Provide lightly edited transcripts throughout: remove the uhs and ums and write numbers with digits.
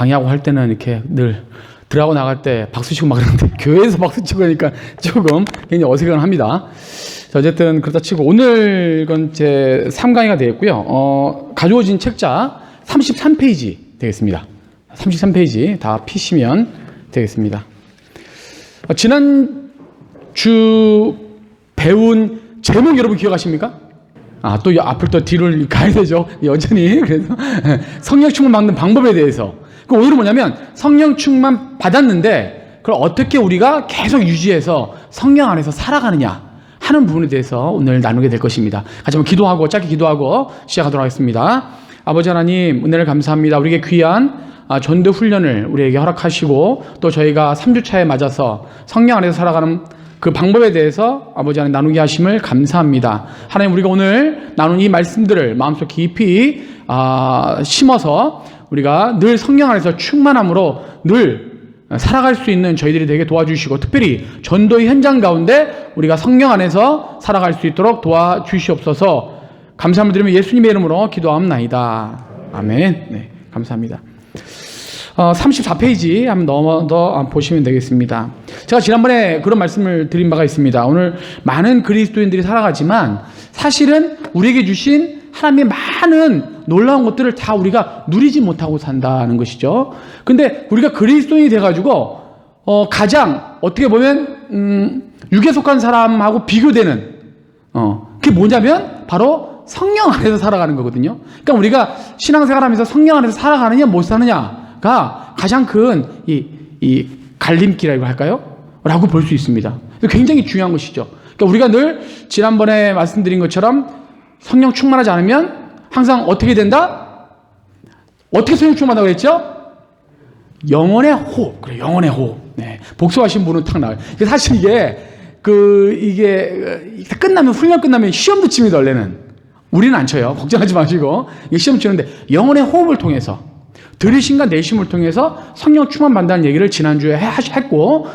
강의하고 할 때는 이렇게 늘 들어가고 나갈 때 박수 치고 막 그러는데 교회에서 박수 치고 하니까 조금 굉장히 어색은 합니다. 자, 어쨌든 그렇다 치고 오늘 건 제 3강의가 되겠고요. 가져오신 책자 33페이지 되겠습니다. 33페이지 다 피시면 되겠습니다. 지난 주 배운 제목 여러분 기억하십니까? 또 앞을 또 뒤를 가야 되죠. 여전히. 그래서 성령 충만 받는 방법에 대해서. 오늘은 뭐냐면 성령 충만 받았는데 그걸 어떻게 우리가 계속 유지해서 성령 안에서 살아가느냐 하는 부분에 대해서 오늘 나누게 될 것입니다. 같이 한번 기도하고 짧게 기도하고 시작하도록 하겠습니다. 아버지 하나님 은혜를 감사합니다. 우리에게 귀한 전도 훈련을 우리에게 허락하시고 또 저희가 3주차에 맞아서 성령 안에서 살아가는 그 방법에 대해서 아버지 하나님 나누게 하심을 감사합니다. 하나님 우리가 오늘 나눈 이 말씀들을 마음속 깊이 심어서 우리가 늘 성령 안에서 충만함으로 늘 살아갈 수 있는 저희들이 되게 도와주시고 특별히 전도의 현장 가운데 우리가 성령 안에서 살아갈 수 있도록 도와주시옵소서. 감사함을 드리며 예수님의 이름으로 기도합나이다. 아멘. 네, 감사합니다. 34페이지 한번 넘어 보시면 되겠습니다. 제가 지난번에 그런 말씀을 드린 바가 있습니다. 오늘 많은 그리스도인들이 살아가지만 사실은 우리에게 주신 하나님의 많은 놀라운 것들을 다 우리가 누리지 못하고 산다는 것이죠. 근데 우리가 그리스도인이 돼가지고 가장 어떻게 보면 육에 속한 사람하고 비교되는 그게 뭐냐면 바로 성령 안에서 살아가는 거거든요. 그러니까 우리가 신앙생활하면서 성령 안에서 살아가느냐 못 사느냐가 가장 큰 이 갈림길이라고 할까요? 라고 볼 수 있습니다. 굉장히 중요한 것이죠. 그러니까 우리가 늘 지난번에 말씀드린 것처럼 성령 충만하지 않으면 항상 어떻게 된다? 어떻게 성령 충만하다고 했죠? 영혼의 호흡. 그래, 영혼의 호흡. 네. 복수하신 분은 탁 나와요. 사실 이게 끝나면, 훈련 끝나면 시험도 칩니다, 원래는. 우리는 안 쳐요. 걱정하지 마시고. 시험 치는데 영혼의 호흡을 통해서, 들으심과 내심을 통해서 성령 충만 받는다는 얘기를 지난주에 했고,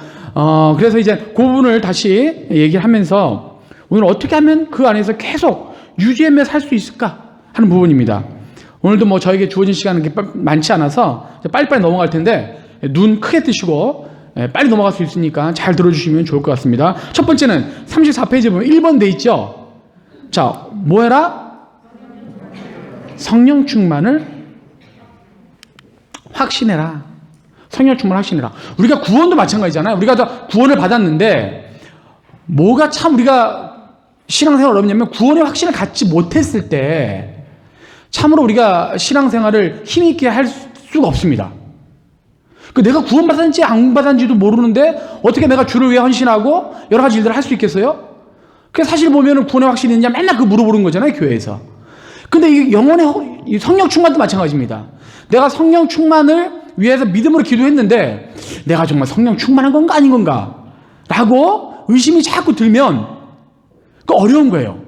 그래서 이제 그 부분을 다시 얘기를 하면서 오늘 어떻게 하면 그 안에서 계속 유지하며 살 수 있을까 하는 부분입니다. 오늘도 뭐 저에게 주어진 시간은 많지 않아서 빨리빨리 넘어갈 텐데 눈 크게 뜨시고 빨리 넘어갈 수 있으니까 잘 들어주시면 좋을 것 같습니다. 첫 번째는 34페이지에 보면 1번 돼 있죠. 자, 뭐 해라? 성령 충만을 확신해라. 성령 충만을 확신해라. 우리가 구원도 마찬가지잖아요. 우리가 다 구원을 받았는데 뭐가 참 우리가 신앙생활 어렵냐면 구원의 확신을 갖지 못했을 때 참으로 우리가 신앙생활을 힘있게 할 수가 없습니다. 내가 구원받았는지 안 받았는지도 모르는데 어떻게 내가 주를 위해 헌신하고 여러 가지 일들을 할 수 있겠어요? 그래서 사실 보면 구원의 확신이 있냐 맨날 그거 물어보는 거잖아요, 교회에서. 근데 이 영혼의 성령 충만도 마찬가지입니다. 내가 성령 충만을 위해서 믿음으로 기도했는데 내가 정말 성령 충만한 건가 아닌 건가 라고 의심이 자꾸 들면 그 어려운 거예요.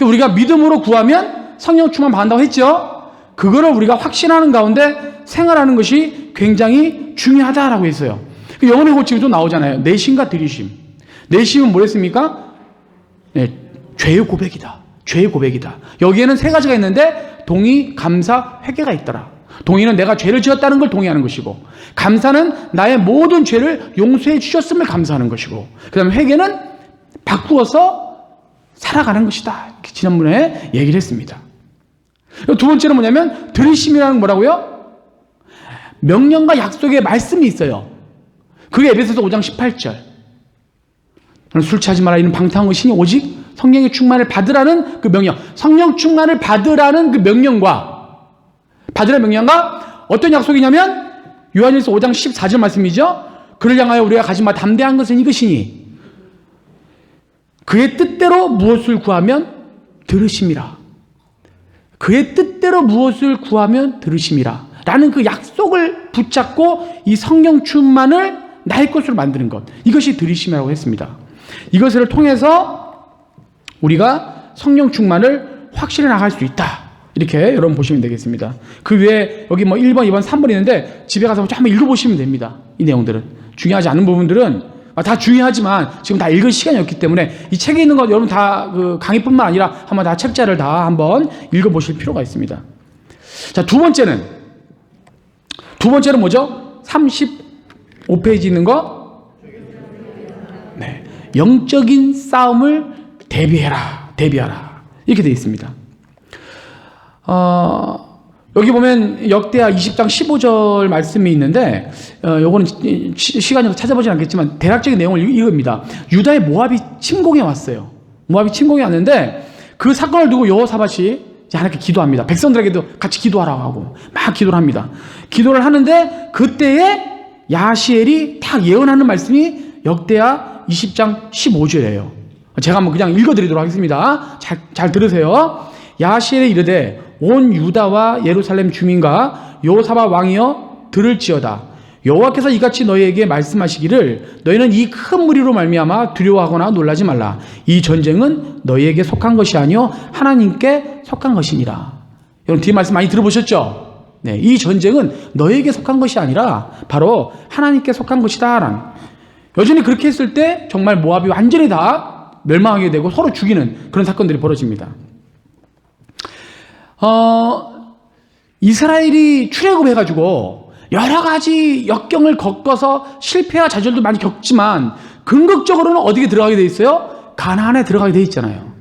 우리가 믿음으로 구하면 성령 충만 받는다고 했죠. 그거를 우리가 확신하는 가운데 생활하는 것이 굉장히 중요하다라고 했어요. 영혼의 호칭이 또 나오잖아요. 내심과 들이심. 내심은 뭐랬습니까? 네, 죄의 고백이다. 죄의 고백이다. 여기에는 세 가지가 있는데 동의, 감사, 회개가 있더라. 동의는 내가 죄를 지었다는 걸 동의하는 것이고, 감사는 나의 모든 죄를 용서해 주셨음을 감사하는 것이고, 그 다음에 회개는 바꾸어서 살아가는 것이다. 이렇게 지난번에 얘기를 했습니다. 두 번째는 뭐냐면 들으심이라는 뭐라고요? 명령과 약속의 말씀이 있어요. 그게 에베소서 5장 18절. 술 취하지 마라. 이는 방탕한 것이니 오직 성령의 충만을 받으라는 그 명령. 성령 충만을 받으라는 그 명령과 받으라는 명령과 어떤 약속이냐면 요한일서 5장 14절 말씀이죠. 그를 향하여 우리가 가진 바 담대한 것은 이것이니 그의 뜻대로 무엇을 구하면 들으심이라. 그의 뜻대로 무엇을 구하면 들으심이라. 라는 그 약속을 붙잡고 이 성령 충만을 나의 것으로 만드는 것. 이것이 들으심이라고 했습니다. 이것을 통해서 우리가 성령 충만을 확실히 나갈 수 있다. 이렇게 여러분 보시면 되겠습니다. 그 외에 여기 뭐 1번, 2번, 3번 있는데 집에 가서 한번 읽어보시면 됩니다. 이 내용들은. 중요하지 않은 부분들은 다 중요하지만 지금 다 읽을 시간이 없기 때문에 이 책에 있는 것 여러분 다 그 강의뿐만 아니라 한번 다 책자를 다 한번 읽어보실 필요가 있습니다. 자, 두 두 번째는 뭐죠? 35페이지 있는 거? 네. 영적인 싸움을 대비해라. 이렇게 되어 있습니다. 여기 보면 역대하 20장 15절 말씀이 있는데, 요거는 시간이 찾아보진 않겠지만, 대략적인 내용을 이겁니다. 유다의 모압이 침공해 왔어요. 모압이 침공해 왔는데, 그 사건을 두고 여호사밧이 하나님께 기도합니다. 백성들에게도 같이 기도하라고 하고, 막 기도를 합니다. 기도를 하는데, 그때에 야시엘이 딱 예언하는 말씀이 역대하 20장 15절이에요. 제가 한번 그냥 읽어드리도록 하겠습니다. 잘 들으세요. 야시엘이 이르되 온 유다와 예루살렘 주민과 여호사밧 왕이여 들을지어다. 여호와께서 이같이 너희에게 말씀하시기를 너희는 이 큰 무리로 말미암아 두려워하거나 놀라지 말라. 이 전쟁은 너희에게 속한 것이 아니요 하나님께 속한 것이니라. 여러분 뒤에 말씀 많이 들어보셨죠? 네, 이 전쟁은 너희에게 속한 것이 아니라 바로 하나님께 속한 것이다. 여전히 그렇게 했을 때 정말 모압이 완전히 다 멸망하게 되고 서로 죽이는 그런 사건들이 벌어집니다. 이스라엘이 출애굽해가지고 여러 가지 역경을 겪어서 실패와 좌절도 많이 겪지만 궁극적으로는 어디에 들어가게 돼 있어요? 가나안에 들어가게 돼 있잖아요.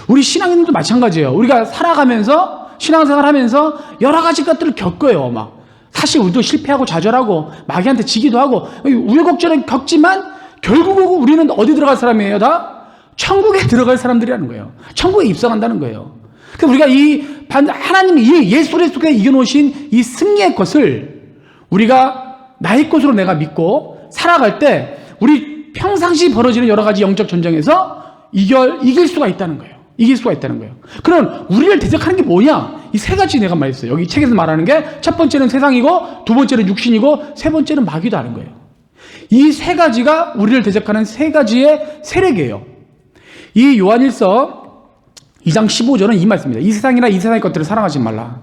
우리 신앙인들도 마찬가지예요. 우리가 살아가면서 신앙생활하면서 여러 가지 것들을 겪어요. 막 사실 우리도 실패하고 좌절하고 마귀한테 지기도 하고 우여곡절은 겪지만 결국은 우리는 어디 들어갈 사람이에요? 다 천국에 들어갈 사람들이라는 거예요. 천국에 입성한다는 거예요. 그래서 우리가 하나님이 예수 그리스도께 이겨놓으신 이 승리의 것을 우리가 나의 것으로 내가 믿고 살아갈 때 우리 평상시 벌어지는 여러 가지 영적 전쟁에서 이길 수가 있다는 거예요. 이길 수가 있다는 거예요. 그럼 우리를 대적하는 게 뭐냐? 이 세 가지 내가 말했어요. 여기 책에서 말하는 게 첫 번째는 세상이고 두 번째는 육신이고 세 번째는 마귀다 하는 거예요. 이 세 가지가 우리를 대적하는 세 가지의 세력이에요. 이 요한일서 2장 15절은 이 말씀입니다. 이 세상이나 이 세상의 것들을 사랑하지 말라.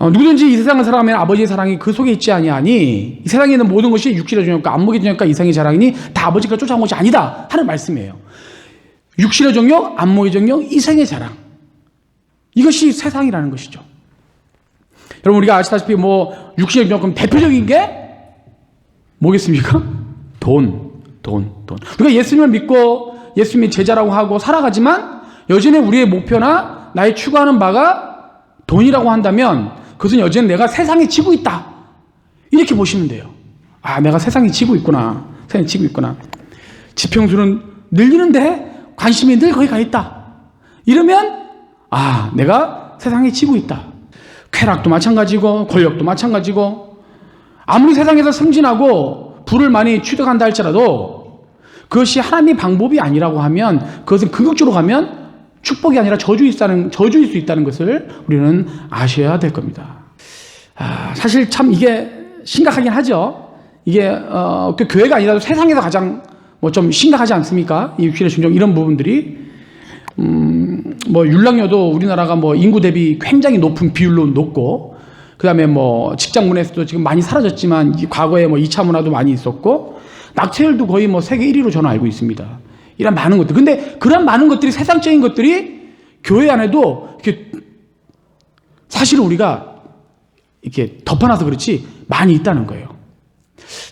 누구든지 이 세상을 사랑하면 아버지의 사랑이 그 속에 있지 아니하니 이 세상에 있는 모든 것이 육신의 종욕과 안목의 종욕과 이상의 자랑이니 다 아버지가 쫓아온 것이 아니다 하는 말씀이에요. 육신의 종욕, 안목의 종욕, 이상의 자랑. 이것이 세상이라는 것이죠. 여러분 우리가 아시다시피 육신의 종욕 대표적인 게 뭐겠습니까? 돈. 우리가 예수님을 믿고 예수님이 제자라고 하고 살아가지만 여전히 우리의 목표나 나의 추구하는 바가 돈이라고 한다면 그것은 여전히 내가 세상에 지고 있다. 이렇게 보시면 돼요. 아, 내가 세상에 지고 있구나. 세상에 지고 있구나. 지평수는 늘리는데 관심이 늘 거기 가 있다. 이러면 아, 내가 세상에 지고 있다. 쾌락도 마찬가지고 권력도 마찬가지고 아무리 세상에서 승진하고 부를 많이 취득한다 할지라도 그것이 하나님의 방법이 아니라고 하면 그것은 궁극적으로 가면 축복이 아니라 저주일 수 있다는 것을 우리는 아셔야 될 겁니다. 사실 참 이게 심각하긴 하죠. 이게 그 교회가 아니라도 세상에서 가장 좀 심각하지 않습니까? 이 육신의 중정 이런 부분들이 율락녀도 우리나라가 인구 대비 굉장히 높은 비율로 높고 그 다음에 직장 문화에서도 지금 많이 사라졌지만 과거에 2차 문화도 많이 있었고 낙태율도 거의 세계 1위로 저는 알고 있습니다. 이런 많은 것들. 근데 그런 많은 것들이 세상적인 것들이 교회 안에도 이렇게 사실은 우리가 이렇게 덮어놔서 그렇지 많이 있다는 거예요.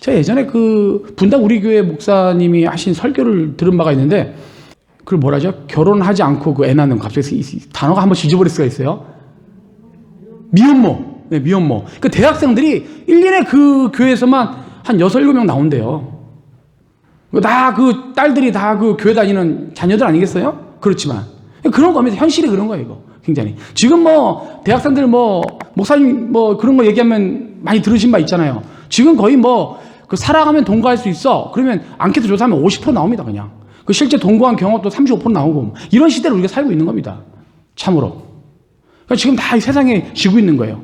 제가 예전에 그 분당 우리 교회 목사님이 하신 설교를 들은 바가 있는데 그걸 뭐라죠? 결혼하지 않고 그 애 낳는 갑자기 단어가 한번 잊어버릴 수가 있어요. 미혼모. 네, 미혼모. 그 대학생들이 1년에 그 교회에서만 한 6, 7명 나온대요. 다 그 딸들이 다 그 교회 다니는 자녀들 아니겠어요? 그렇지만 그런 겁니다. 현실이 그런 거예요, 이거. 굉장히. 지금 대학생들 목사님 그런 거 얘기하면 많이 들으신 바 있잖아요. 지금 거의 그 살아가면 동거할 수 있어. 그러면 앙케이트 조사하면 50% 나옵니다, 그냥. 그 실제 동거한 경험도 35% 나오고 이런 시대를 우리가 살고 있는 겁니다. 참으로. 그러니까 지금 다 이 세상에 지고 있는 거예요.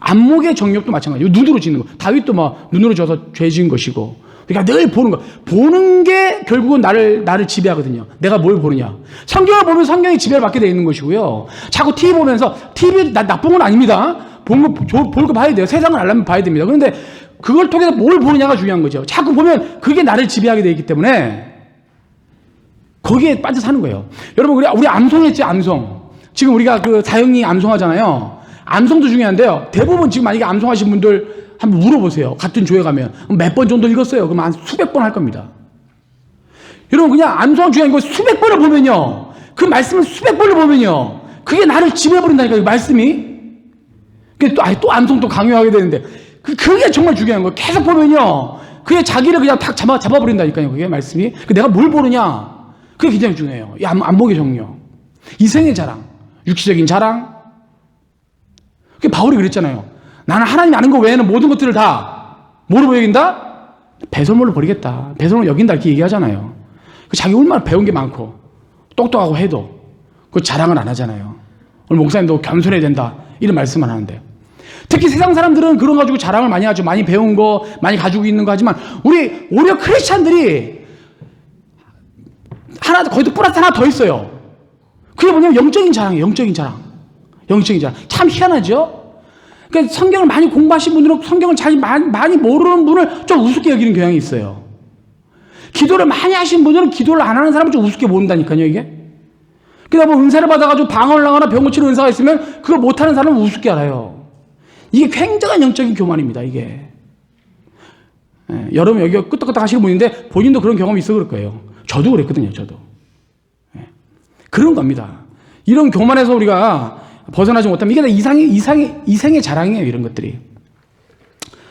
안목의 정욕도 마찬가지예요. 눈으로 짓는 거. 다윗도 눈으로 져서 죄 지은 것이고. 그러니까 늘 보는 거. 보는 게 결국은 나를 지배하거든요. 내가 뭘 보느냐. 성경을 보면 성경이 지배를 받게 되어 있는 것이고요. 자꾸 TV 보면서 TV 나쁜 건 아닙니다. 볼 거 봐야 돼요. 세상을 알려면 봐야 됩니다. 그런데 그걸 통해서 뭘 보느냐가 중요한 거죠. 자꾸 보면 그게 나를 지배하게 되어 있기 때문에 거기에 빠져 사는 거예요. 여러분 우리 암송했지, 암송. 지금 우리가 그 사형이 암송하잖아요. 암송도 중요한데요. 대부분 지금 만약에 암송하신 분들 한번 물어보세요. 같은 교회 가면 몇 번 정도 읽었어요? 그럼 한 수백 번 할 겁니다. 여러분 그냥 암송한 중요한 거 수백 번을 보면요, 그 말씀을 수백 번을 보면요, 그게 나를 지배해버린다니까요. 말씀이. 또 암송 또 강요하게 되는데 그게 정말 중요한 거예요. 계속 보면요, 그게 자기를 그냥 탁 잡아버린다니까요. 그게 말씀이. 내가 뭘 보느냐, 그게 굉장히 중요해요. 이 안목의 정령, 이생의 자랑, 육체적인 자랑. 그게 바울이 그랬잖아요. 나는 하나님 아는 거 외에는 모든 것들을 다 뭐로 여긴다? 배설물로 버리겠다. 배설물로 여긴다. 이렇게 얘기하잖아요. 자기 얼마나 배운 게 많고 똑똑하고 해도 그 자랑을 안 하잖아요. 오늘 목사님도 겸손해야 된다 이런 말씀만 하는데, 특히 세상 사람들은 그런 거 가지고 자랑을 많이 하죠. 많이 배운 거, 많이 가지고 있는 거 하지만 우리 오히려 크리스찬들이 거기도 플러스 하나 더 있어요. 그게 뭐냐면 영적인 자랑이에요. 영적인 자랑. 참 희한하죠? 그러니까 성경을 많이 공부하신 분들은 성경을 잘 많이 모르는 분을 좀 우습게 여기는 경향이 있어요. 기도를 많이 하신 분들은 기도를 안 하는 사람을 좀 우습게 본다니까요, 이게. 그러다 뭐 은사를 받아가지고 방언을 하거나 병 고치는 은사가 있으면 그걸 못하는 사람은 우습게 알아요. 이게 굉장한 영적인 교만입니다, 이게. 예, 여러분 여기 끄떡끄떡 하시는 분인데 본인도 그런 경험이 있어 그럴 거예요. 저도 그랬거든요, 저도. 예, 그런 겁니다. 이런 교만에서 우리가 벗어나지 못하면 이게 다 이생의 자랑이에요, 이런 것들이.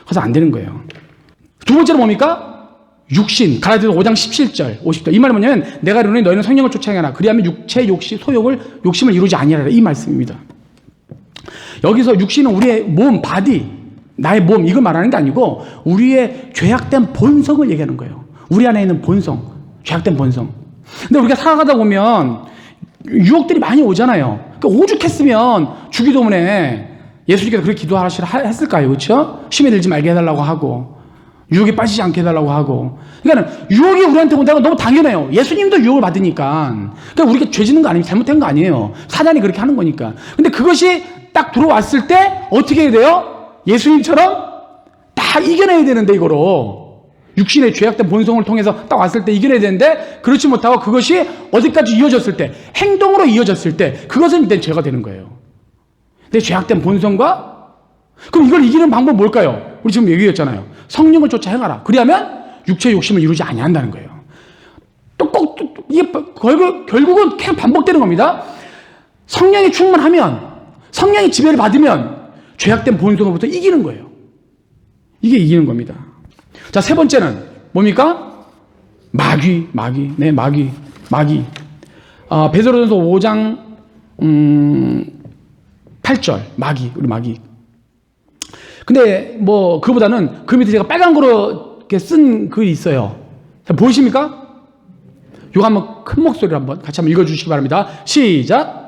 그래서 안 되는 거예요. 두 번째로 뭡니까? 육신. 갈라디아서 5장 17절, 50절. 이 말은 뭐냐면 내가 이르노니 너희는 성령을 쫓아행하라. 그리하면 육체 욕심을 이루지 아니하리라. 이 말씀입니다. 여기서 육신은 우리의 몸, 바디, 나의 몸, 이걸 말하는 게 아니고 우리의 죄악된 본성을 얘기하는 거예요. 우리 안에 있는 본성, 죄악된 본성. 근데 우리가 살아가다 보면 유혹들이 많이 오잖아요. 그러니까 오죽했으면 주기도문에 예수님께서 그렇게 기도하셨을까요? 그렇죠? 심에 들지 말게 해달라고 하고 유혹에 빠지지 않게 해달라고 하고. 그러니까 유혹이 우리한테 온다는 건 너무 당연해요. 예수님도 유혹을 받으니까. 그러니까 우리가 죄 짓는 거 아니에요. 잘못된 거 아니에요. 사단이 그렇게 하는 거니까. 근데 그것이 딱 들어왔을 때 어떻게 해야 돼요? 예수님처럼 다 이겨내야 되는데, 이거로. 육신의 죄악된 본성을 통해서 딱 왔을 때 이겨내야 되는데, 그렇지 못하고 그것이 어디까지 이어졌을 때, 행동으로 이어졌을 때, 그것은 이제 죄가 되는 거예요. 내 죄악된 본성과, 그럼 이걸 이기는 방법은 뭘까요? 우리 지금 얘기했잖아요. 성령을 쫓아 행하라. 그리하면 육체의 욕심을 이루지 아니한다는 거예요. 이게 결국은 계속 반복되는 겁니다. 성령이 충만하면, 성령의 지배를 받으면 죄악된 본성으로부터 이기는 거예요. 이게 이기는 겁니다. 자, 세 번째는 뭡니까? 마귀. 베드로전서 5장 8절 우리 마귀. 근데 뭐 그보다는 그 밑에 제가 빨간 거로 이렇게 쓴 글이 있어요. 자, 보이십니까? 이거 한번 큰 목소리로 한번 같이 한번 읽어주시기 바랍니다. 시작.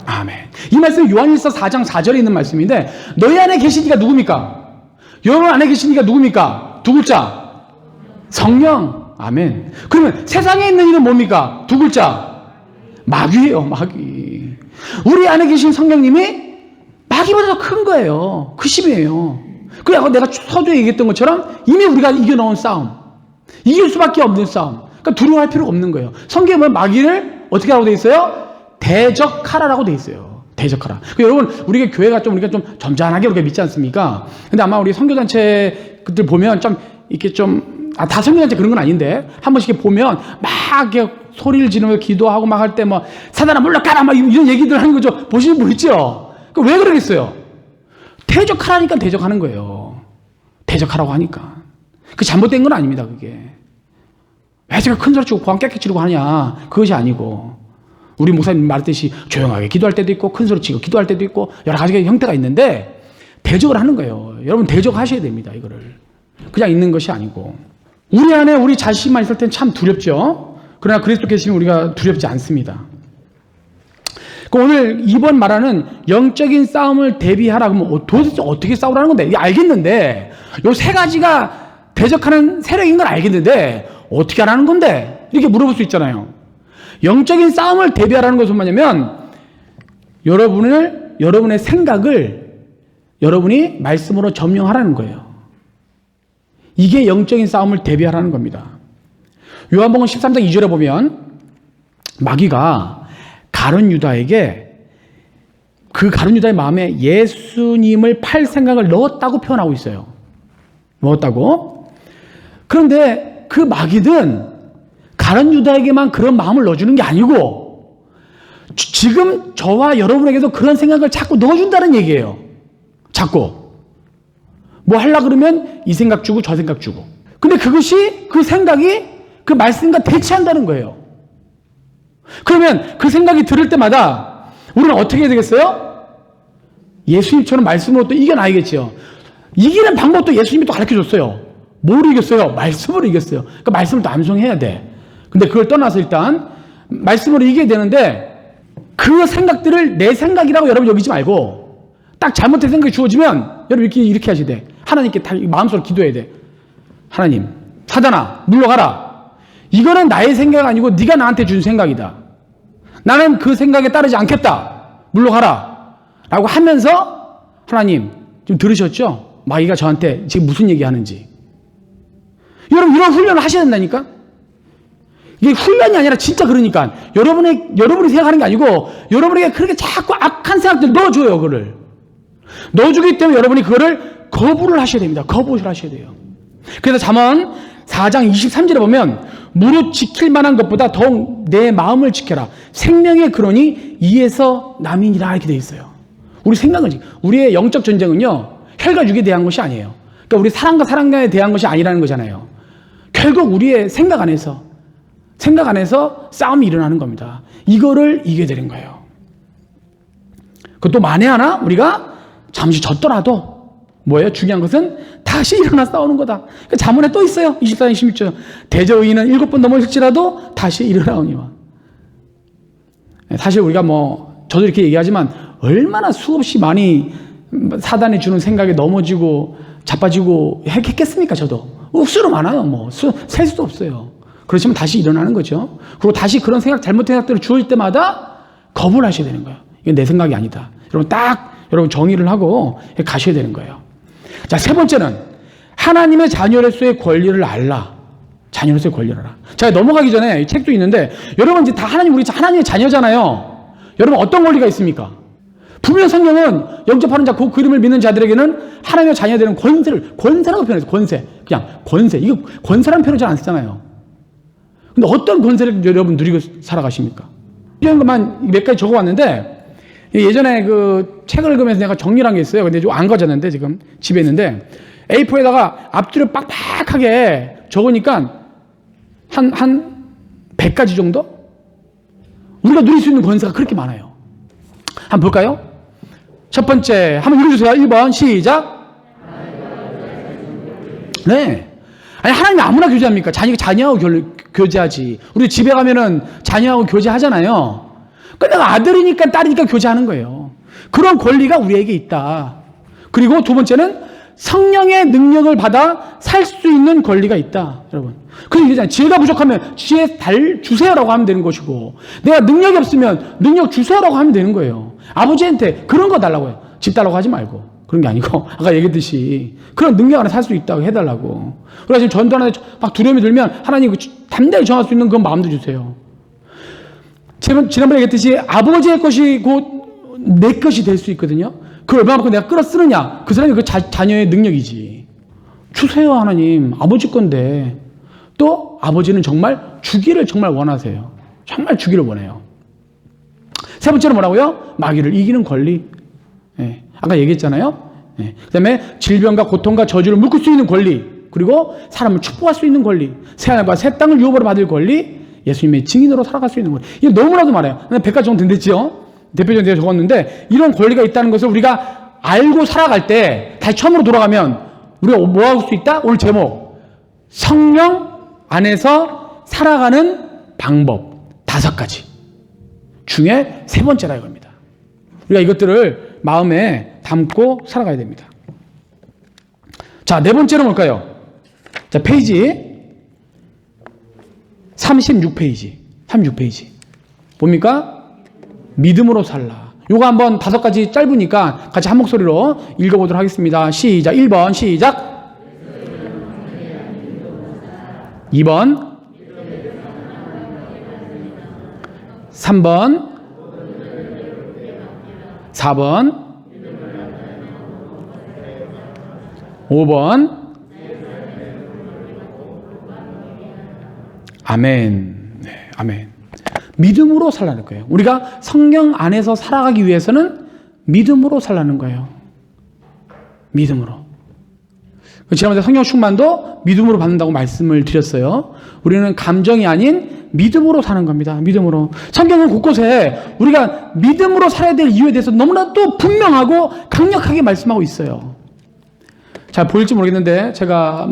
아멘. 이 말씀은 요한일서 4장 4절에 있는 말씀인데, 너희 안에 계신 이가 누굽니까? 여러분 안에 계신 이가 누굽니까? 두 글자. 성령. 아멘. 그러면 세상에 있는 이는 뭡니까? 두 글자. 마귀예요, 마귀. 우리 안에 계신 성령님이 마귀보다 더 큰 거예요. 크심이에요. 그래, 내가 서두에 얘기했던 것처럼 이미 우리가 이겨놓은 싸움. 이길 수밖에 없는 싸움. 그러니까 두려워할 필요가 없는 거예요. 성경에 보면 마귀를 어떻게 하라고 돼 있어요? 대적하라라고 돼 있어요. 대적하라. 여러분, 우리가 교회가 우리가 좀 점잖하게 우리가 믿지 않습니까? 근데 아마 우리 선교단체들 보면 다 선교단체 그런 건 아닌데, 한 번씩 이렇게 보면 막 이렇게 소리를 지르면서 기도하고 막 할 때 뭐, 사단아 물러가라! 막 이런 얘기들 하는 거죠. 보시는 분 있죠? 왜 그러겠어요? 대적하라니까 대적하는 거예요. 대적하라고 하니까. 그 잘못된 건 아닙니다, 그게. 왜 제가 큰 소리 치고 고함 깨끗이 지르고 하냐? 그것이 아니고. 우리 목사님 말했듯이 조용하게 기도할 때도 있고, 큰 소리 치고 기도할 때도 있고, 여러 가지 형태가 있는데, 대적을 하는 거예요. 여러분, 대적하셔야 됩니다, 이거를. 그냥 있는 것이 아니고. 우리 안에 우리 자신만 있을 땐 참 두렵죠? 그러나 그리스도 계시면 우리가 두렵지 않습니다. 오늘 이번 말하는 영적인 싸움을 대비하라. 그러면 도대체 어떻게 싸우라는 건데? 알겠는데, 요 세 가지가 대적하는 세력인 건 알겠는데, 어떻게 하라는 건데? 이렇게 물어볼 수 있잖아요. 영적인 싸움을 대비하라는 것은 뭐냐면, 여러분의 생각을 여러분이 말씀으로 점령하라는 거예요. 이게 영적인 싸움을 대비하라는 겁니다. 요한복음 13장 2절에 보면 마귀가 가룟 유다에게 그 가룟 유다의 마음에 예수님을 팔 생각을 넣었다고 표현하고 있어요. 넣었다고. 그런데 그 마귀는 가룟 유다에게만 그런 마음을 넣어주는 게 아니고 지금 저와 여러분에게도 그런 생각을 자꾸 넣어준다는 얘기예요. 자꾸. 뭐 하려고 그러면 이 생각 주고 저 생각 주고. 근데 그것이 그 생각이 그 말씀과 대치한다는 거예요. 그러면 그 생각이 들을 때마다 우리는 어떻게 해야 되겠어요? 예수님처럼 말씀으로 또 이겨나야겠죠. 이기는 방법도 예수님이 또 가르쳐줬어요. 뭐로 이겼어요? 말씀으로 이겼어요. 그러니까 말씀을 또 암송해야 돼. 근데 그걸 떠나서 일단 말씀으로 이겨야 되는데 그 생각들을 내 생각이라고 여러분 여기지 말고 딱 잘못된 생각이 주어지면 여러분 이렇게 하셔야 돼. 하나님께 마음속으로 기도해야 돼. 하나님, 사단아 물러가라. 이거는 나의 생각 아니고 네가 나한테 준 생각이다. 나는 그 생각에 따르지 않겠다. 물러가라. 라고 하면서 하나님 좀 들으셨죠? 마귀가 저한테 지금 무슨 얘기하는지. 여러분 이런 훈련을 하셔야 된다니까. 이게 훈련이 아니라 진짜 그러니까 여러분이 생각하는 게 아니고 여러분에게 그렇게 자꾸 악한 생각들 넣어줘요. 그거를 넣어주기 때문에 여러분이 그거를 거부를 하셔야 됩니다. 거부를 하셔야 돼요. 그래서 잠언 4장 23절에 보면 무릇 지킬 만한 것보다 더욱 내 마음을 지켜라. 생명의 근원이 이에서 남이니라 이렇게 되어 있어요. 우리 생각을 우리의 영적 전쟁은요 혈과 육에 대한 것이 아니에요. 그러니까 우리 사람과 사람에 대한 것이 아니라는 거잖아요. 결국 우리의 생각 안에서 싸움이 일어나는 겁니다. 이거를 이겨야 되는 거예요. 그것도 만에 하나 우리가 잠시 졌더라도 뭐예요? 중요한 것은 다시 일어나 싸우는 거다. 그러니까 자문에 또 있어요. 24장 16절. 대저의인은 7번 넘어질지라도 다시 일어나오니와. 사실 우리가 저도 이렇게 얘기하지만 얼마나 수없이 많이 사단이 주는 생각에 넘어지고 자빠지고 했겠습니까? 저도. 억수로 많아요. 셀 수도 없어요. 그렇지만 다시 일어나는 거죠. 그리고 다시 그런 잘못된 생각들을 주어질 때마다 거부를 하셔야 되는 거예요. 이건 내 생각이 아니다. 여러분 정의를 하고 가셔야 되는 거예요. 자, 세 번째는 하나님의 자녀로서의 권리를 알라. 자녀로서의 권리를 알아. 자, 넘어가기 전에 이 책도 있는데 여러분 이제 다 우리 하나님의 자녀잖아요. 여러분 어떤 권리가 있습니까? 분명 성경은 영접하는 자, 그 이름을 믿는 자들에게는 하나님의 자녀가 되는 권세라고 표현해서 그냥 권세. 이거 권세라는 표현을 잘 안 쓰잖아요. 근데 어떤 권세를 여러분 누리고 살아가십니까? 이런 것만 몇 가지 적어왔는데 예전에 그 책을 읽으면서 내가 정리를 한 게 있어요. 근데 좀 안 가졌는데 지금 집에 있는데 A4에다가 앞뒤를 빡빡하게 적으니까 한 100가지 정도? 우리가 누릴 수 있는 권세가 그렇게 많아요. 한번 볼까요? 첫 번째 한번 읽어주세요. 1번 시작. 네. 아니 하나님이 아무나 교제합니까? 자녀하고 교제하지. 우리 집에 가면은 자녀하고 교제하잖아요. 그러니까 내가 아들이니까 딸이니까 교제하는 거예요. 그런 권리가 우리에게 있다. 그리고 두 번째는 성령의 능력을 받아 살 수 있는 권리가 있다. 여러분. 그래서 이거잖아요. 지혜가 부족하면 지혜 주세요라고 하면 되는 것이고 내가 능력이 없으면 능력 주세요라고 하면 되는 거예요. 아버지한테 그런 거 달라고 해요. 집 달라고 하지 말고. 그런 게 아니고 아까 얘기했듯이 그런 능력 안에 살 수 있다고 해달라고. 우리가 지금 전도하는데 막 두려움이 들면 하나님 담대하게 정할 수 있는 그런 마음도 주세요. 지난번에 얘기했듯이 아버지의 것이 곧 내 것이 될 수 있거든요. 그걸 얼마만큼 내가 끌어 쓰느냐. 그 사람이 그 자녀의 능력이지. 주세요 하나님. 아버지 건데. 또 아버지는 정말 주기를 정말 원하세요. 정말 주기를 원해요. 세 번째는 뭐라고요? 마귀를 이기는 권리. 예. 아까 얘기했잖아요. 예. 그 다음에 질병과 고통과 저주를 묶을 수 있는 권리. 그리고 사람을 축복할 수 있는 권리. 새하늘과 새 땅을 유업으로 받을 권리. 예수님의 증인으로 살아갈 수 있는 권리. 이게 너무나도 많아요. 100가지 정도 됐죠? 대표적으로 제가 적었는데 이런 권리가 있다는 것을 우리가 알고 살아갈 때 다시 처음으로 돌아가면 우리가 뭐 할 수 있다? 오늘 제목 성령 안에서 살아가는 방법 5가지 중에 세 번째라 이겁니다. 우리가 이것들을 마음에 담고 살아가야 됩니다. 자, 네 번째는 뭘까요? 자, 페이지 36페이지 뭡니까? 믿음으로 살라. 요거 한번 5가지 짧으니까 같이 한 목소리로 읽어보도록 하겠습니다. 시작. 1번 시작. 2번 3번 4번, 5번. 아멘. 네, 아멘. 믿음으로 살라는 거예요. 우리가 성령 안에서 살아가기 위해서는 믿음으로 살라는 거예요. 믿음으로. 지난번에 성령 충만도 믿음으로 받는다고 말씀을 드렸어요. 우리는 감정이 아닌 믿음으로 사는 겁니다. 믿음으로. 성경은 곳곳에 우리가 믿음으로 살아야 될 이유에 대해서 너무나 또 분명하고 강력하게 말씀하고 있어요. 잘 보일지 모르겠는데 제가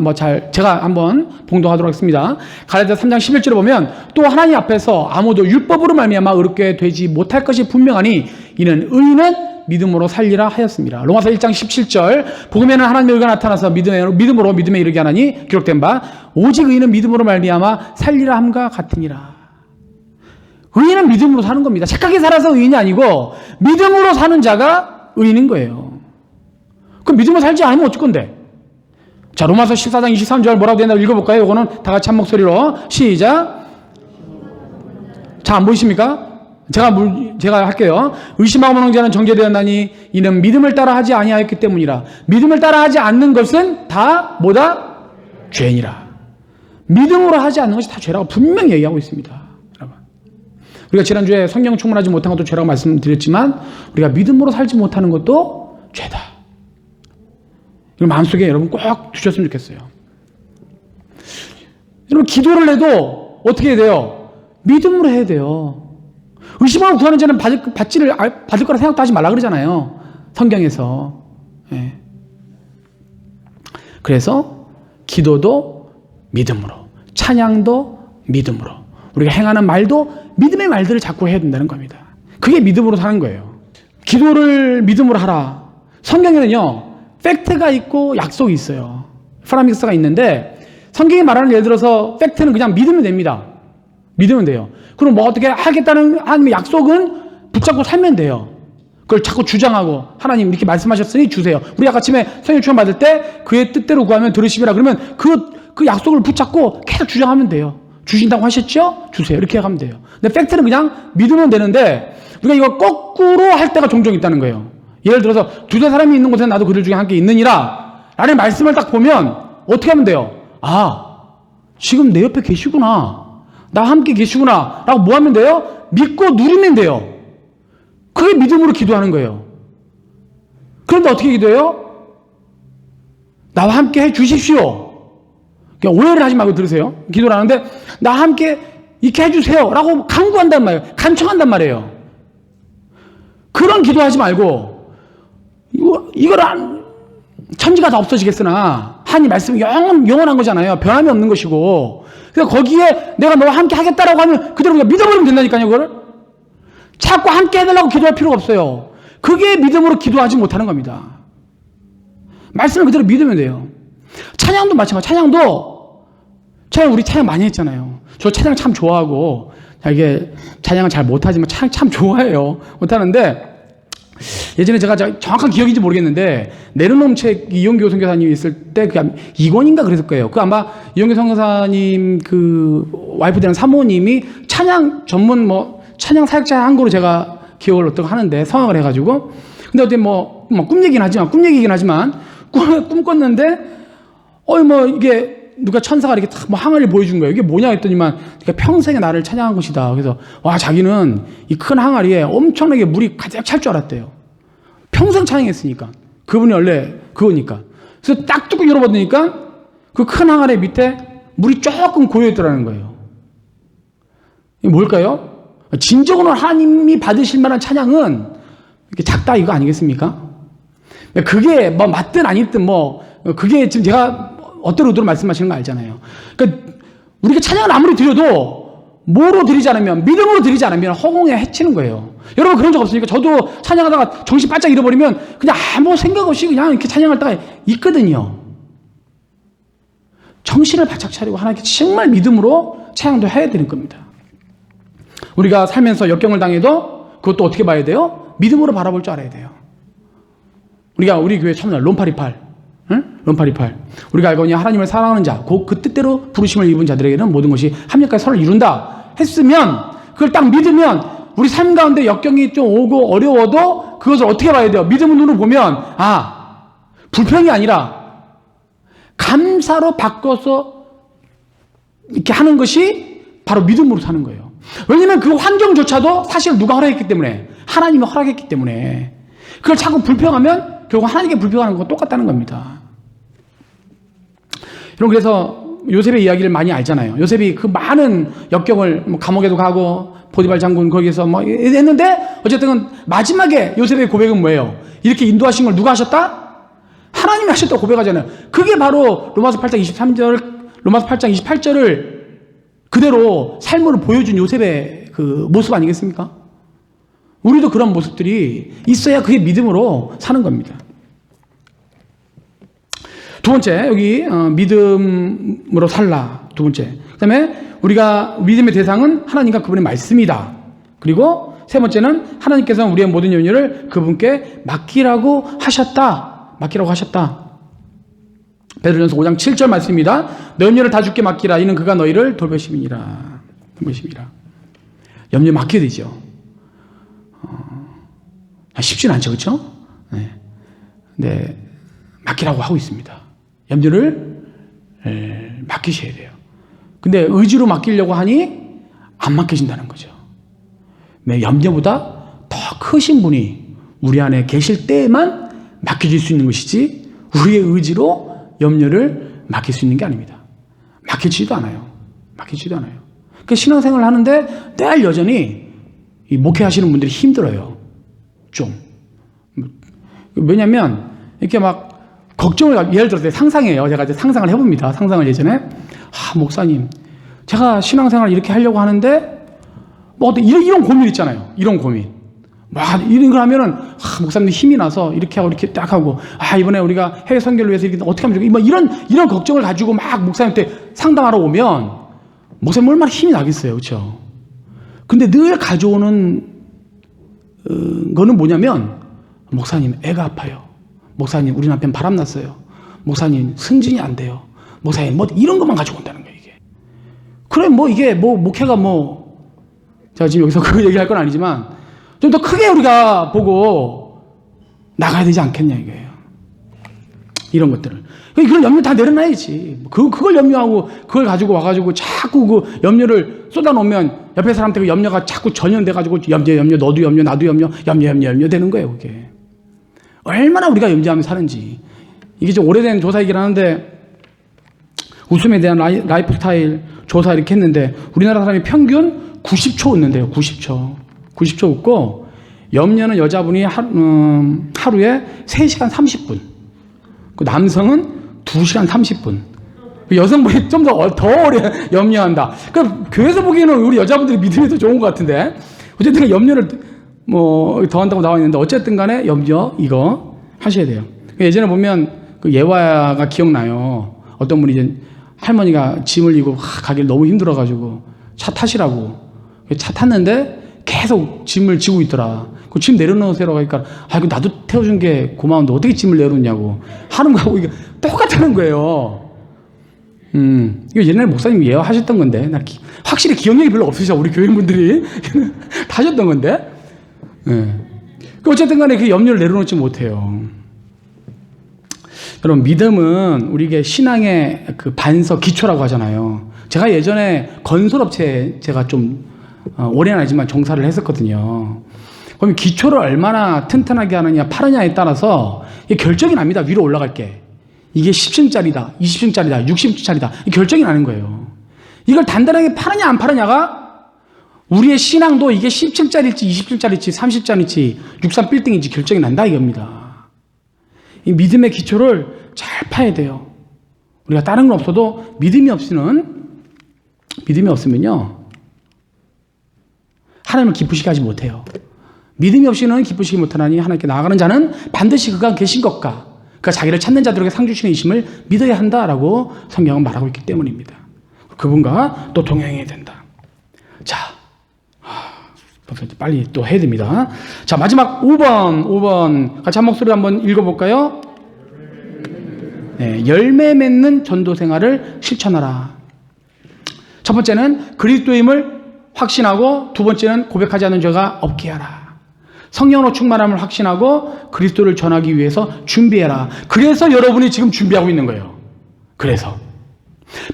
한번 봉독하도록 하겠습니다. 갈라디아 3장 11절에 보면 또 하나님 앞에서 아무도 율법으로 말미암아 의롭게 되지 못할 것이 분명하니 이는 의인은 믿음으로 살리라 하였습니다. 로마서 1장 17절 복음에는 하나님의 의가 나타나서 믿음으로 믿음에 이르게 하나니 기록된 바 오직 의인은 믿음으로 말미암아 살리라 함과 같으니라. 의인은 믿음으로 사는 겁니다. 착하게 살아서 의인이 아니고 믿음으로 사는 자가 의인인 거예요. 그럼 믿음으로 살지 않으면 어쩔 건데? 자, 로마서 14장 23절 뭐라고 되나 읽어볼까요? 이거는 다 같이 한 목소리로 시작. 자, 안 보이십니까? 제가 할게요. 의심하고 먹는 자는 정죄되었나니 이는 믿음을 따라 하지 아니하였기 때문이라. 믿음을 따라 하지 않는 것은 다 뭐다? 죄니라. 믿음으로 하지 않는 것이 다 죄라고 분명히 얘기하고 있습니다. 여러분. 우리가 지난주에 성령 충만하지 못한 것도 죄라고 말씀드렸지만 우리가 믿음으로 살지 못하는 것도 죄다. 이걸 마음속에 여러분 꼭 두셨으면 좋겠어요. 여러분 기도를 해도 어떻게 해야 돼요? 믿음으로 해야 돼요. 의심하고 구하는 자는 받을 거라 생각도 하지 말라 그러잖아요. 성경에서. 예. 그래서 기도도 믿음으로, 찬양도 믿음으로, 우리가 행하는 말도 믿음의 말들을 자꾸 해야 된다는 겁니다. 그게 믿음으로 사는 거예요. 기도를 믿음으로 하라. 성경에는요, 팩트가 있고 약속이 있어요. 프라믹스가 있는데 성경이 말하는 예를 들어서 팩트는 그냥 믿으면 됩니다. 믿으면 돼요. 그럼 뭐 어떻게 하겠다는 하나님의 약속은 붙잡고 살면 돼요. 그걸 자꾸 주장하고 하나님 이렇게 말씀하셨으니 주세요. 우리 아까 아침에 성령 충만 받을 때 그의 뜻대로 구하면 들으시리라 그러면 그 약속을 붙잡고 계속 주장하면 돼요. 주신다고 하셨죠? 주세요. 이렇게 하면 돼요. 근데 팩트는 그냥 믿으면 되는데 우리가 이걸 거꾸로 할 때가 종종 있다는 거예요. 예를 들어서 두세 사람이 있는 곳에 나도 그들 중에 함께 있느니라 라는 말씀을 딱 보면 어떻게 하면 돼요? 아, 지금 내 옆에 계시구나. 나 함께 계시구나 라고 뭐 하면 돼요? 믿고 누리면 돼요. 그게 믿음으로 기도하는 거예요. 그런데 어떻게 기도해요? 나와 함께 해 주십시오. 그러니까 오해를 하지 말고 들으세요. 기도를 하는데 나와 함께 이렇게 해주세요 라고 간구한단 말이에요. 간청한단 말이에요. 그런 기도하지 말고 이걸 천지가 다 없어지겠으나 하나님 말씀이 영원한 거잖아요. 변함이 없는 것이고 그래서 거기에 내가 너와 함께 하겠다라고 하면 그대로 우리가 믿어버리면 된다니까요. 그걸 자꾸 함께 해달라고 기도할 필요가 없어요. 그게 믿음으로 기도하지 못하는 겁니다. 말씀을 그대로 믿으면 돼요. 찬양도 마찬가지예요. 찬양 우리 찬양 많이 했잖아요. 저 찬양 참 좋아하고 이게 찬양은 잘 못하지만 찬양 참 좋아해요. 못하는데 예전에 제가 정확한 기억인지 모르겠는데 내려놓은 책 이용교 선교사님이 있을 때 그 2권인가 그랬을 거예요. 그 아마 이용교 선교사님 그 와이프 되는 사모님이 찬양 전문 찬양 사역자 한 거로 제가 기억을 어떻게 하는데 성악을 해가지고 근데 어떻게 꿈 얘기긴 하지만 꿈 꿨는데 이게 누가 천사가 이렇게 탁 항아리를 보여준 거예요. 이게 뭐냐 했더니만 평생에 나를 찬양한 것이다. 그래서 와 자기는 이 큰 항아리에 엄청나게 물이 가득 찰 줄 알았대요. 평생 찬양했으니까. 그분이 원래 그거니까. 그래서 딱 뚜껑 열어봤더니까 그 큰 항아리 밑에 물이 조금 고여있더라는 거예요. 이게 뭘까요? 진정으로 하나님이 받으실 만한 찬양은 이렇게 작다 이거 아니겠습니까? 그게 맞든 아니든 그게 지금 제가 어떤 의도로 말씀하시는 거 알잖아요. 그러니까 우리가 찬양을 아무리 드려도 뭐로 드리지 않으면 믿음으로 드리지 않으면 허공에 해치는 거예요. 여러분 그런 적 없습니까? 저도 찬양하다가 정신 바짝 잃어버리면 그냥 아무 생각 없이 그냥 이렇게 찬양하다가 있거든요. 정신을 바짝 차리고 하나님께 정말 믿음으로 찬양도 해야 되는 겁니다. 우리가 살면서 역경을 당해도 그것도 어떻게 봐야 돼요? 믿음으로 바라볼 줄 알아야 돼요. 우리 교회 참나 롬파리팔 응? 롬파리팔. 우리가 알거니 하나님을 사랑하는 자, 그 뜻대로 부르심을 입은 자들에게는 모든 것이 합력까지 선을 이룬다 했으면 그걸 딱 믿으면 우리 삶 가운데 역경이 좀 오고 어려워도 그것을 어떻게 봐야 돼요? 믿음의 눈으로 보면 불평이 아니라 감사로 바꿔서 이렇게 하는 것이 바로 믿음으로 사는 거예요. 왜냐하면 그 환경조차도 사실 누가 허락했기 때문에, 하나님이 허락했기 때문에 그걸 자꾸 불평하면 결국 하나님께 불평하는 것과 똑같다는 겁니다. 여러분, 그래서 요셉의 이야기를 많이 알잖아요. 요셉이 그 많은 역경을 감옥에도 가고 보디발 장군 거기서 했는데 어쨌든 그마지막에 요셉의 고백은 뭐예요? 이렇게 인도하신 걸 누가 하셨다? 하나님이 하셨다고 고백하잖아요. 그게 바로 로마서 8장 28절을 그대로 삶으로 보여준 요셉의 그 모습 아니겠습니까? 우리도 그런 모습들이 있어야 그게 믿음으로 사는 겁니다. 두 번째, 여기 믿음으로 살라. 두 번째. 그 다음에 우리가 믿음의 대상은 하나님과 그분의 말씀이다. 그리고 세 번째는 하나님께서는 우리의 모든 염려를 그분께 맡기라고 하셨다. 맡기라고 하셨다. 베드로전서 5장 7절 말씀입니다. 너 염려를 다 주께 맡기라. 이는 그가 너희를 돌보심이니라. 돌보심이라. 염려 맡겨야 되죠. 쉽지는 않죠, 그렇죠? 네. 네, 맡기라고 하고 있습니다. 염려를 맡기셔야 돼요. 근데 의지로 맡기려고 하니 안 맡겨진다는 거죠. 염려보다 더 크신 분이 우리 안에 계실 때에만 맡겨질 수 있는 것이지 우리의 의지로 염려를 맡길 수 있는 게 아닙니다. 맡기지도 않아요. 맡기지도 않아요. 그 신앙생활을 하는데 늘 여전히 이 목회하시는 분들이 힘들어요. 좀. 왜냐면 이렇게 막 걱정을, 예를 들어서 상상해요. 제가 이제 상상을 해봅니다. 상상을 예전에. 목사님, 제가 신앙생활을 이렇게 하려고 하는데, 이런 고민 있잖아요. 이런 고민. 이런 걸 하면은, 목사님도 힘이 나서 이렇게 하고 이렇게 딱 하고, 이번에 우리가 해외 선교를 위해서 이렇게 어떻게 하면 좋을까? 이런 걱정을 가지고 막 목사님한테 상담하러 오면, 목사님 얼마나 힘이 나겠어요. 그렇죠? 근데 늘 가져오는, 거는 뭐냐면, 목사님, 애가 아파요. 목사님, 우리 남편 바람났어요. 목사님, 승진이 안 돼요. 목사님, 이런 것만 가지고 온다는 거예요, 이게. 그래, 이게, 목회가 제가 지금 여기서 그 얘기할 건 아니지만, 좀 더 크게 우리가 보고 나가야 되지 않겠냐, 이거예요. 이런 것들을. 그걸 염려 다 내려놔야지. 그걸 염려하고, 그걸 가지고 와가지고 자꾸 그 염려를 쏟아놓으면 옆에 사람한테 그 염려가 자꾸 전염돼가지고 염려, 너도 염려, 나도 염려 되는 거예요, 그게. 얼마나 우리가 염려하며 사는지. 이게 좀 오래된 조사이긴 하는데 웃음에 대한 라이프 스타일 조사 이렇게 했는데 우리나라 사람이 평균 90초 웃는데요. 90초 웃고 염려는 여자분이 하루에 3시간 30분, 남성은 2시간 30분. 여성분이 좀 더 오래 염려한다. 그러니까 교회에서 보기에는 우리 여자분들이 믿음이 더 좋은 것 같은데 어쨌든 염려를 더 한다고 나와 있는데 어쨌든 간에 염려 이거 하셔야 돼요. 예전에 보면 그 예화가 기억나요. 어떤 분이 이제 할머니가 짐을 지고 가길 너무 힘들어가지고 차 타시라고 차 탔는데 계속 짐을 지고 있더라. 그 짐 내려놓으세요 하니까 이거 나도 태워준 게 고마운데 어떻게 짐을 내려놓냐고 하는 거하고 이게 똑같다는 거예요. 이거 옛날에 목사님이 예화하셨던 건데 확실히 기억력이 별로 없으셔. 우리 교인분들이 다 하셨던 건데. 어쨌든 간에 그 염려를 내려놓지 못해요. 여러분, 믿음은 우리에게 신앙의 그 반석, 기초라고 하잖아요. 제가 예전에 건설업체에 제가 좀 오래는 아니지만 종사를 했었거든요. 그럼 기초를 얼마나 튼튼하게 하느냐, 파느냐에 따라서 결정이 납니다. 위로 올라갈 게. 이게 10층짜리다, 20층짜리다, 60층짜리다. 결정이 나는 거예요. 이걸 단단하게 파느냐, 안 파느냐가 우리의 신앙도 이게 10층짜리일지 20층짜리일지 30층짜리일지 63빌딩인지 결정이 난다 이겁니다. 이 믿음의 기초를 잘 파야 돼요. 우리가 다른 건 없어도 믿음이 없으면요 하나님을 기쁘시게 하지 못해요. 믿음이 없이는 기쁘시게 못하나니 하나님께 나아가는 자는 반드시 그가 계신 것과 그가 자기를 찾는 자들에게 상 주시는 이심을 믿어야 한다라고 성경은 말하고 있기 때문입니다. 그분과 또 동행해야 된다. 자, 빨리 또 해야 됩니다. 자, 마지막 5번 같이 한 목소리로 한번 읽어볼까요? 네, 열매 맺는 전도 생활을 실천하라. 첫 번째는 그리스도임을 확신하고 두 번째는 고백하지 않는 죄가 없게 하라. 성령으로 충만함을 확신하고 그리스도를 전하기 위해서 준비해라. 그래서 여러분이 지금 준비하고 있는 거예요. 그래서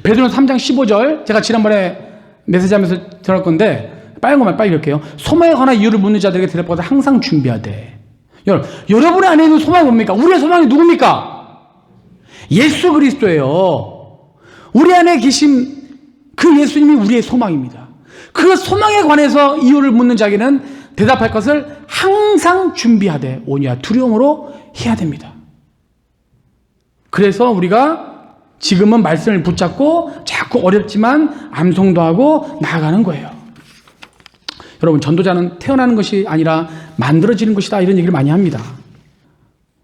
베드로 3장 15절 제가 지난번에 메시지하면서 들을 건데 빨간 것만 빨리 읽을게요. 소망에 관한 이유를 묻는 자들에게 대답하되 항상 준비하되. 여러분의 안에 있는 소망이 뭡니까? 우리의 소망이 누굽니까? 예수 그리스도예요. 우리 안에 계신 그 예수님이 우리의 소망입니다. 그 소망에 관해서 이유를 묻는 자에게는 대답할 것을 항상 준비하되 오니와 두려움으로 해야 됩니다. 그래서 우리가 지금은 말씀을 붙잡고 자꾸 어렵지만 암송도 하고 나아가는 거예요. 여러분, 전도자는 태어나는 것이 아니라 만들어지는 것이다, 이런 얘기를 많이 합니다.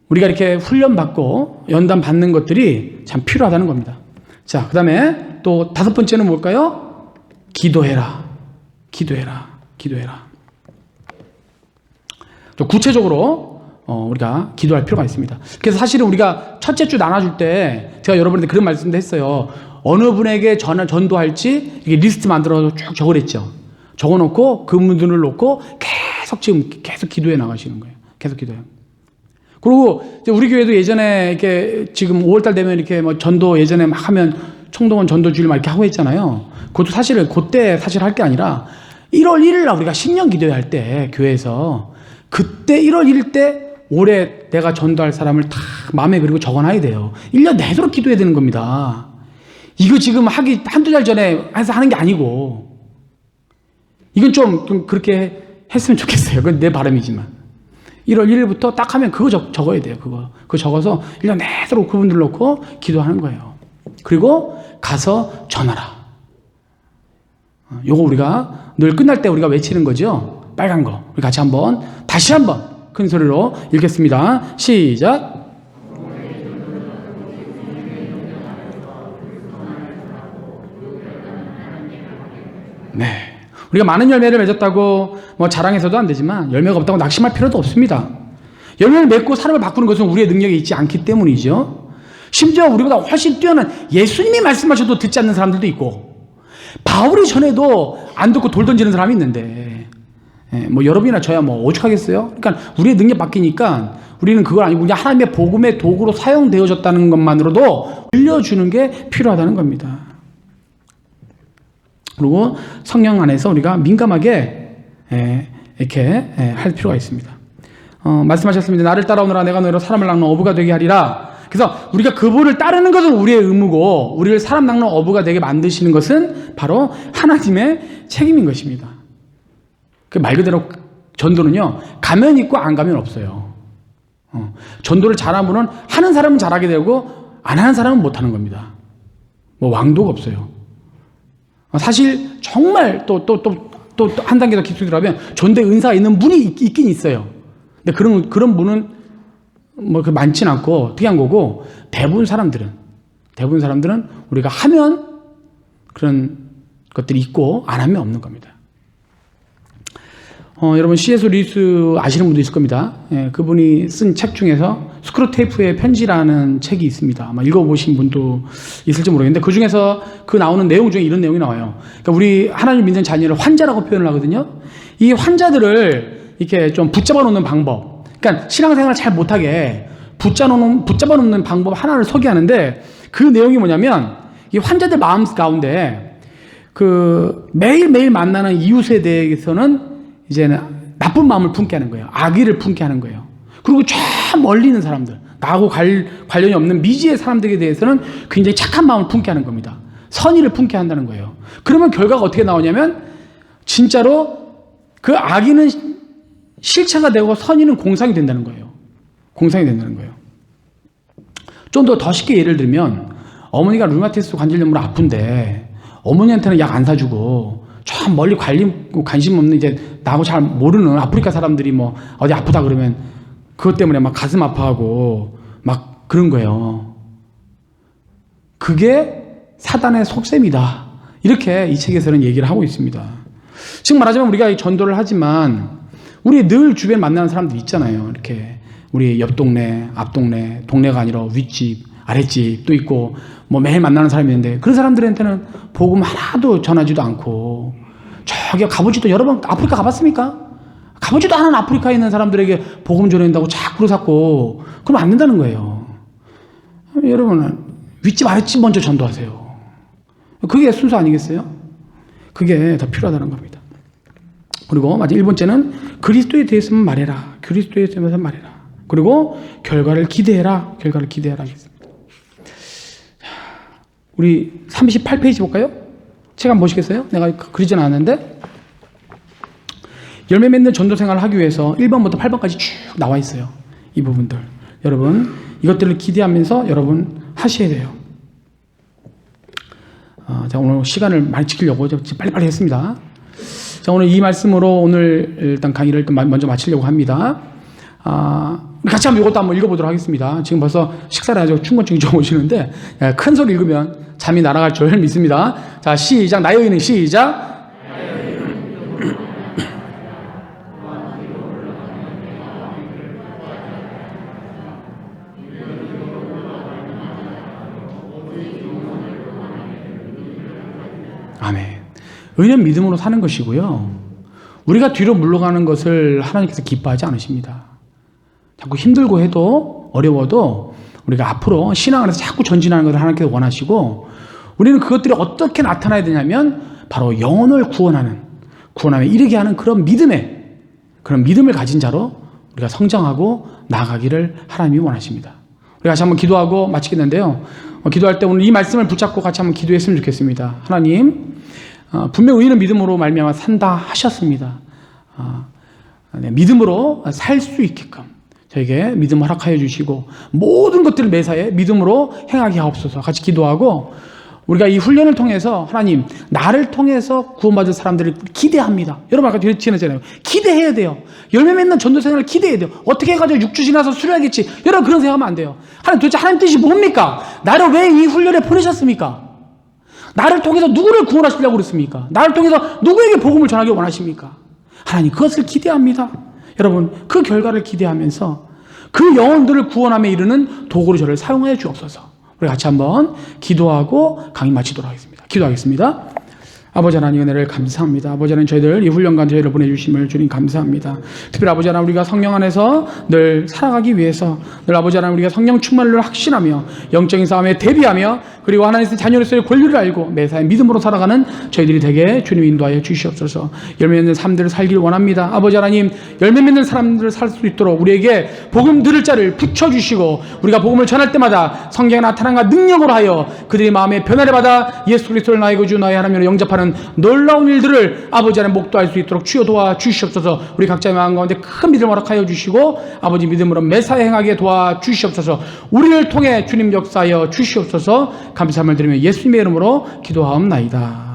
우리가 이렇게 훈련받고 연단 받는 것들이 참 필요하다는 겁니다. 자, 그 다음에 또 5번째는 뭘까요? 기도해라. 기도해라. 기도해라. 또 구체적으로 우리가 기도할 필요가 있습니다. 그래서 사실은 우리가 첫째 주 나눠줄 때 제가 여러분한테 그런 말씀도 했어요. 어느 분에게 전도할지 이게 리스트 만들어서 쭉 적어냈죠. 적어놓고 그분들을 놓고 계속 기도해 나가시는 거예요. 계속 기도해요. 그리고 우리 교회도 예전에 이렇게 지금 5월달 되면 이렇게 뭐 전도 예전에 막 하면 청동원 전도주일 막 이렇게 하고 했잖아요. 그것도 사실은 그때 사실 할 게 아니라 1월 1일 날 우리가 신년 기도회 할 때 교회에서 그때 1월 1일 때 올해 내가 전도할 사람을 다 마음에 그리고 적어놔야 돼요. 1년 내도록 기도해야 되는 겁니다. 이거 지금 하기 한두 달 전에 해서 하는 게 아니고 이건 좀 그렇게 했으면 좋겠어요. 그건 내 바람이지만 1월 1일부터 딱 하면 그거 적어야 돼요. 그거 적어서 1년 내도록 그분들 놓고 기도하는 거예요. 그리고 가서 전하라. 요거 우리가 늘 끝날 때 우리가 외치는 거죠. 빨간 거. 우리 같이 다시 한번 큰 소리로 읽겠습니다. 시작. 네. 우리가 많은 열매를 맺었다고 뭐 자랑해서도 안 되지만 열매가 없다고 낙심할 필요도 없습니다. 열매를 맺고 사람을 바꾸는 것은 우리의 능력이 있지 않기 때문이죠. 심지어 우리보다 훨씬 뛰어난 예수님이 말씀하셔도 듣지 않는 사람들도 있고 바울이 전에도 안 듣고 돌 던지는 사람이 있는데 뭐 여러분이나 저야 뭐 오죽하겠어요? 그러니까 우리의 능력 바뀌니까 우리는 그걸 아니고 그냥 하나님의 복음의 도구로 사용되어졌다는 것만으로도 들려주는 게 필요하다는 겁니다. 그리고 성령 안에서 우리가 민감하게 이렇게 할 필요가 있습니다. 말씀하셨습니다. 나를 따라오너라 내가 너희로 사람을 낚는 어부가 되게 하리라. 그래서 우리가 그분을 따르는 것은 우리의 의무고 우리를 사람 낚는 어부가 되게 만드시는 것은 바로 하나님의 책임인 것입니다. 그 말 그대로 전도는요, 가면 있고 안 가면 없어요. 전도를 잘하는 분은 하는 사람은 잘하게 되고 안 하는 사람은 못하는 겁니다. 뭐 왕도가 없어요. 사실 정말 또 한 단계 더 깊이 들어가면 전도에 은사가 있는 분이 있긴 있어요. 근데 그런 분은 뭐 많진 않고 특이한 거고 대부분 사람들은 우리가 하면 그런 것들이 있고 안 하면 없는 겁니다. 여러분 C.S. 루이스 아시는 분도 있을 겁니다. 그분이 쓴 책 중에서 스크루테이프의 편지라는 책이 있습니다. 아마 읽어보신 분도 있을지 모르겠는데 그 중에서 그 나오는 내용 중에 이런 내용이 나와요. 그러니까 우리 하나님 믿는 자녀를 환자라고 표현을 하거든요. 이 환자들을 이렇게 좀 붙잡아 놓는 방법, 그러니까 신앙생활을 잘 못하게 붙잡아 놓는 방법 하나를 소개하는데 그 내용이 뭐냐면 이 환자들 마음 가운데 그 매일매일 만나는 이웃에 대해서는 이제는 나쁜 마음을 품게 하는 거예요. 악의를 품게 하는 거예요. 그리고 저 멀리 있는 사람들, 나하고 관련이 없는 미지의 사람들에 대해서는 굉장히 착한 마음을 품게 하는 겁니다. 선의를 품게 한다는 거예요. 그러면 결과가 어떻게 나오냐면 진짜로 그 악의는 실체가 되고 선의는 공상이 된다는 거예요. 공상이 된다는 거예요. 좀 더 쉽게 예를 들면 어머니가 류마티스 관절염으로 아픈데 어머니한테는 약 안 사주고 저 멀리 관심 없는 이제 나하고 잘 모르는 아프리카 사람들이 뭐 어디 아프다 그러면 그것 때문에 막 가슴 아파하고 막 그런 거예요. 그게 사단의 속셈이다. 이렇게 이 책에서는 얘기를 하고 있습니다. 지금 말하자면 우리가 전도를 하지만 우리 늘 주변에 만나는 사람들 있잖아요. 이렇게 우리 옆 동네, 앞 동네, 동네가 아니라 윗집, 아랫집도 있고 뭐 매일 만나는 사람이 있는데 그런 사람들한테는 복음 하나도 전하지도 않고 저기 가보지도 여러 번 아프리카 가봤습니까? 가보지도 않은 아프리카에 있는 사람들에게 복음 전한다고 자꾸 잡고 그러면 안 된다는 거예요. 여러분 윗집 아랫집 먼저 전도하세요. 그게 순서 아니겠어요? 그게 더 필요하다는 겁니다. 그리고 마지막 1번째는 그리스도에 대해서만 말해라. 그리스도에 대해서만 말해라. 그리고 결과를 기대해라. 결과를 기대해라 하겠습니다. 우리 38페이지 볼까요? 책 한번 보시겠어요? 내가 그리진 않았는데 열매 맺는 전도 생활을 하기 위해서 1번부터 8번까지 쭉 나와 있어요. 이 부분들. 여러분 이것들을 기대하면서 여러분 하셔야 돼요. 자, 오늘 시간을 많이 지키려고 빨리빨리 했습니다. 자, 오늘 이 말씀으로 오늘 일단 강의를 먼저 마치려고 합니다. 같이 한번 이것도 한번 읽어보도록 하겠습니다. 지금 벌써 식사를 아주 충곤증이 좀 오시는데 큰 소리 읽으면 잠이 날아갈 줄 믿습니다. 자, 시작. 나의 의는 시작. 아멘. 의는 믿음으로 사는 것이고요. 우리가 뒤로 물러가는 것을 하나님께서 기뻐하지 않으십니다. 자꾸 힘들고 해도 어려워도 우리가 앞으로 신앙 안에서 자꾸 전진하는 것을 하나님께서 원하시고 우리는 그것들이 어떻게 나타나야 되냐면 바로 영혼을 구원함에 이르게 하는 그런 믿음을 가진 자로 우리가 성장하고 나아가기를 하나님이 원하십니다. 우리 같이 한번 기도하고 마치겠는데요. 기도할 때 오늘 이 말씀을 붙잡고 같이 한번 기도했으면 좋겠습니다. 하나님, 분명 의인은 믿음으로 말미암아 산다 하셨습니다. 믿음으로 살 수 있게끔 저에게 믿음 허락하여 주시고 모든 것들을 매사에 믿음으로 행하게 하옵소서. 같이 기도하고 우리가 이 훈련을 통해서 하나님 나를 통해서 구원받을 사람들을 기대합니다. 여러분 아까 뒤에 지나잖아요. 기대해야 돼요. 열매 맺는 전도 생활을 기대해야 돼요. 어떻게 해가지고 6주 지나서 수료하겠지. 여러분 그런 생각하면 안 돼요. 하나님 도대체 하나님 뜻이 뭡니까? 나를 왜 이 훈련에 보내셨습니까? 나를 통해서 누구를 구원하시려고 그랬습니까? 나를 통해서 누구에게 복음을 전하기 원하십니까? 하나님 그것을 기대합니다. 여러분 그 결과를 기대하면서 그 영혼들을 구원함에 이르는 도구로 저를 사용하여 주옵소서. 우리 같이 한번 기도하고 강의 마치도록 하겠습니다. 기도하겠습니다. 아버지 하나님 은혜를 감사합니다. 아버지 하나님 저희들 이 훈련관 저희를 보내주심을 주님 감사합니다. 특별히 아버지 하나님 우리가 성령 안에서 늘 살아가기 위해서 늘 아버지 하나님 우리가 성령 충만을 확신하며 영적인 싸움에 대비하며 그리고 하나님의 자녀로서의 권리를 알고 매사에 믿음으로 살아가는 저희들이 되게 주님 인도하여 주시옵소서. 열매 맺는 삶들을 살기를 원합니다. 아버지 하나님 열매 맺는 사람들을 살 수 있도록 우리에게 복음 들을 자를 붙여주시고 우리가 복음을 전할 때마다 성경에 나타난과 능력으로 하여 그들의 마음에 변화를 받아 예수 그리스도를 나의 구주 나의 하나님으로 영접하는 놀라운 일들을 아버지 하나님 목도할 수 있도록 주여 도와주시옵소서. 우리 각자의 마음 가운데 큰 믿음을 허락하여 주시고 아버지 믿음으로 매사에 행하게 도와주시옵소서. 우리를 통해 주님 역사하여 주시옵소서. 감사함을 드리며 예수님의 이름으로 기도하옵나이다.